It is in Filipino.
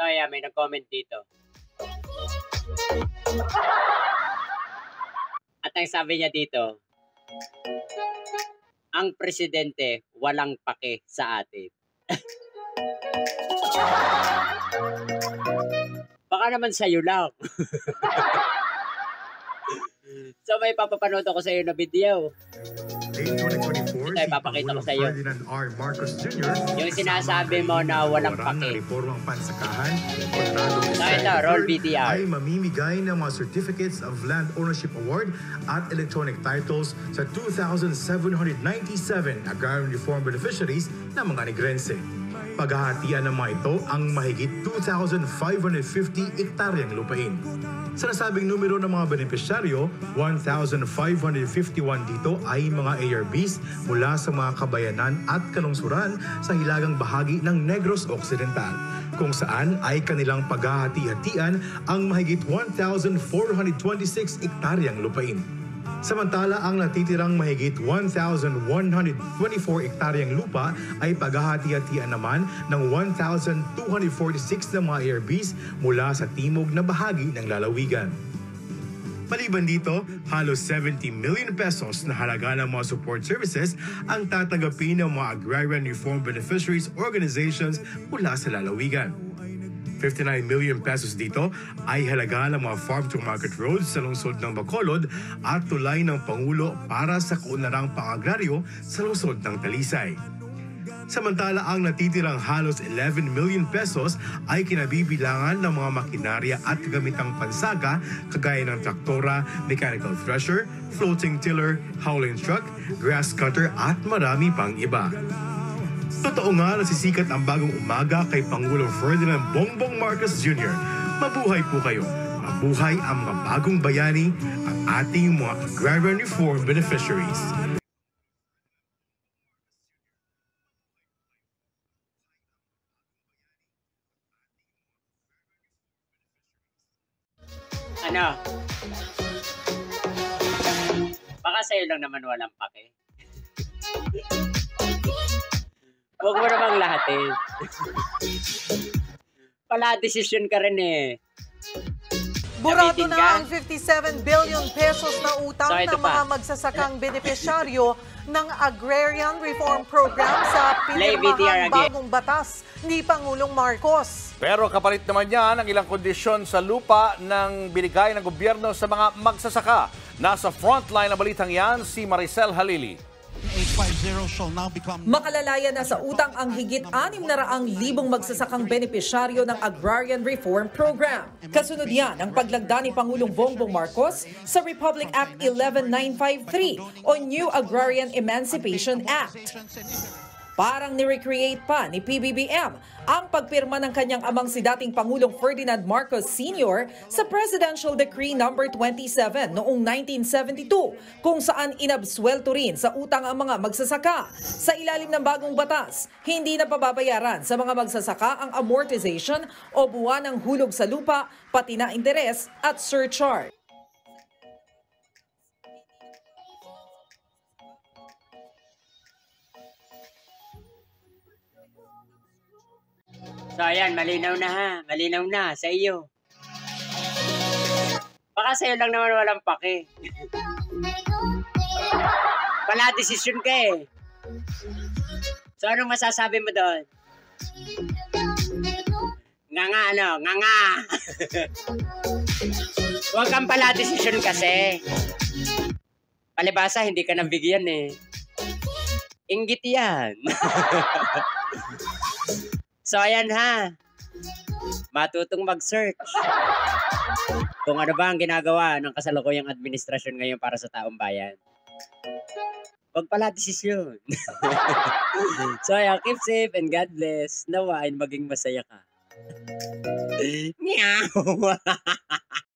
So, ayan, may nag-comment dito. At ang sabi niya dito, ang presidente walang pake sa atin. Baka naman sa'yo lang. So may papapanood ako sa iyo na video. Late 2024, Ito, ipapakita ko sa iyo. Ferdinand R. Marcos Jr. Yung sinasabi mo na walang pake. Reformang pansakahan, So ito, roll VTR. ay mamimigay ng mga Certificates of Land Ownership Award at electronic titles sa 2,797 agrarian reform beneficiaries ng mga Negrense. Paghahatian ng mga ito ang mahigit 2,550 ektaryang lupain. Sa nasabing numero ng mga benepisyaryo, 1,551 dito ay mga ARBs mula sa mga kabayanan at kalungsuran sa hilagang bahagi ng Negros Occidental, kung saan ay kanilang paghahati-hatian ang mahigit 1,426 ektaryang lupain. Samantala, ang natitirang mahigit 1,124 ektaryang lupa ay paghahati-hatian naman ng 1,246 na mga ARBs mula sa timog na bahagi ng lalawigan. Maliban dito, halos 70 million pesos na halaga ng mga support services ang tatanggapin ng mga agrarian reform beneficiaries organizations mula sa lalawigan. 59 million pesos dito ay halaga ng mga farm-to-market roads sa lungsod ng Bacolod at tulay ng Pangulo para sa kaunlarang pang-agraryo sa lungsod ng Talisay. Samantala, ang natitirang halos 11 million pesos ay kinabibilangan ng mga makinarya at kagamitang pansaka kagaya ng traktora, mechanical thresher, floating tiller, hauling truck, grass cutter at marami pang iba. Totoo nga nasisikat ang bagong umaga kay Pangulong Ferdinand Bongbong Marcos Jr. Mabuhay po kayo. Mabuhay ang mga bagong bayani, ang ating mga agrarian reform beneficiaries. Ano? Baka sa'yo lang naman walang pake. Huwag mo namang lahatin. Pala, desisyon ka rin eh. Burado Gamitin na ka? ang 57 billion pesos na utang So, ito ng mga pa. magsasakang benepisyaryo ng Agrarian Reform Program sa Play VTR pinirmahang again. bagong batas ni Pangulong Marcos. Pero kapalit naman yan ang ilang kondisyon sa lupa ng binigay ng gobyerno sa mga magsasaka. Nasa frontline ng balitang yan si Maricel Halili. 850 shall now become... Makalalaya na sa utang ang higit 600,000 magsasakang benepisyaryo ng Agrarian Reform Program. Kasunod yan ang paglagda ni Pangulong Bongbong Marcos sa Republic Act 11953 o New Agrarian Emancipation Act. Parang ni-recreate pa ni PBBM ang pagpirma ng kanyang amang si dating Pangulong Ferdinand Marcos Sr. sa Presidential Decree No. 27 noong 1972 kung saan inabsuelto rin sa utang ang mga magsasaka. Sa ilalim ng bagong batas, hindi na pababayaran sa mga magsasaka ang amortization o buwan ng hulog sa lupa, pati na interes at surcharge. So ayan, malinaw na ha. Malinaw na sa iyo. Baka sa'yo lang naman walang pake. Pala, desisyon ka eh. So anong masasabi mo doon? Nga ano? Nga. Huwag kang pala desisyon kasi. Palibasa, hindi ka nabigyan eh. Inggit yan. So ayan ha, matutong mag-search kung ano ba ang ginagawa ng kasalukuyang administrasyon ngayon para sa taong bayan. Huwag pala desisyon. So ayan, keep safe and God bless. Nawa ay maging masaya ka. Meow.